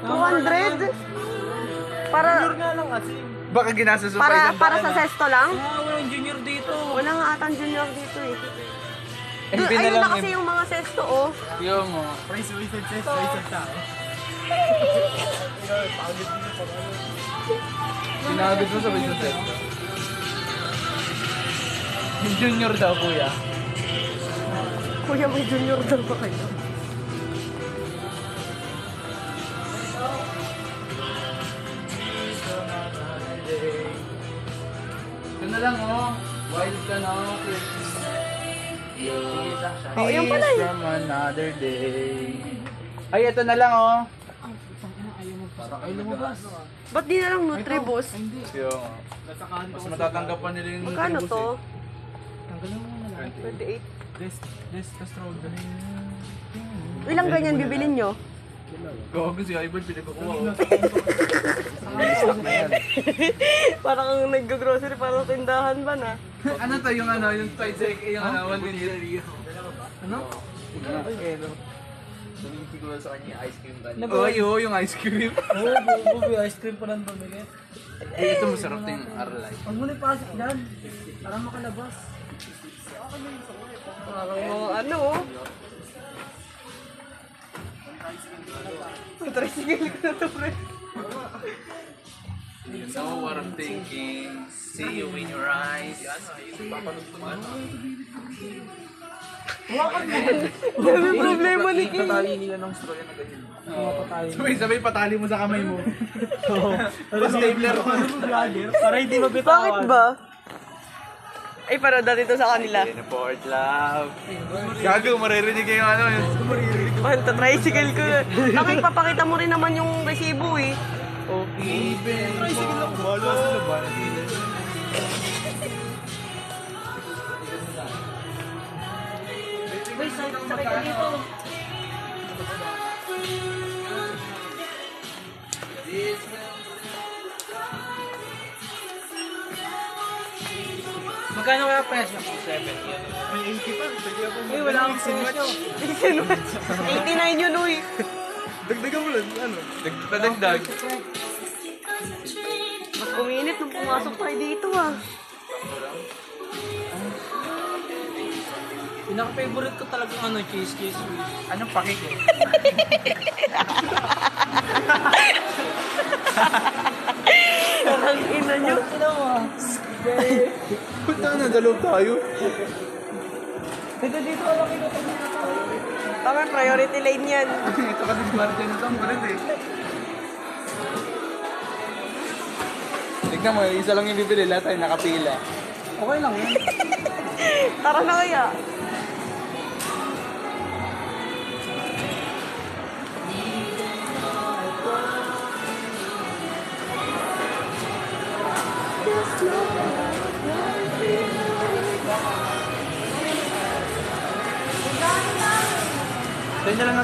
200? Para, Junior nga lang kasi. Baka ginastos mo para, pa para sa sesto lang? Walang junior dito. Wala nga atang junior dito eh. MB na Ayun lang. na kasi yung mga sesto oh. Yung mo. Price wizard says, wizard tao. Sinagod mo sa business set. Yung junior daw, kuya. Kuya, may junior daw ba kayo? Ito na lang, oh. Wild ka na, oh. Oh, yan pala eh. From another day. Ay, ito na lang, oh. Para kayo lumabas. Ba't di na lang Nutribus? Yung, mas matatanggap pa nila yung Magkano Nutribus, to? Tanggalin mo na lang. 28. This stroll. Ilang ganyan bibilin nyo? Gawa ko si Ivan, pinagkukuha ko. Parang kang nag-grocery para sa tindahan ba na? Ano to, yung ano, yung 5 seconds, yung ano, 1 minute. Ano? Tumingin ko sa kanya ice cream ba? Oh, yun, yung ice cream. Oo, bubi ice cream pa lang bumili. Ay, ito masarap to yung Arlay. Huwag mo na ipasok dyan. Para makalabas. Parang mga ano oh. Tricycle ko na to, pre. You know what I'm thinking. See you in your eyes. Dami problema ni King. Tatali nila ng straw yan na ganyan. Sabay patali mo sa kamay mo. Tapos stapler ko. Para hindi mabitawan. Bakit ba? Ay, pero dati to sa kanila. Port love. Gago, maririnig yung ano yun. Mahal to tricycle ko. Bakit papakita mo rin naman yung resibo eh. Okay, tricycle lang. Wala sila ba? Uy, sakay ka dito. Magkano kaya presyo? 7. Eh, wala akong presyo. 89 yun, uy. Dagdagan mo lang, ano? Padagdag. Mas uminit nung pumasok tayo dito ah. Pinaka-favorite ko talagang ano, cheese sweet. Anong pakik eh? Ang ina nyo. Punta na, dalaw tayo. Dito, alam ko ito. Tama, priority lane yan. Ito kasi si Martin ito, ang kulit eh. Tignan mo, isa lang yung bibili, lahat tayo nakapila. Okay lang yan. Tara na kaya. Tayo na lang natin.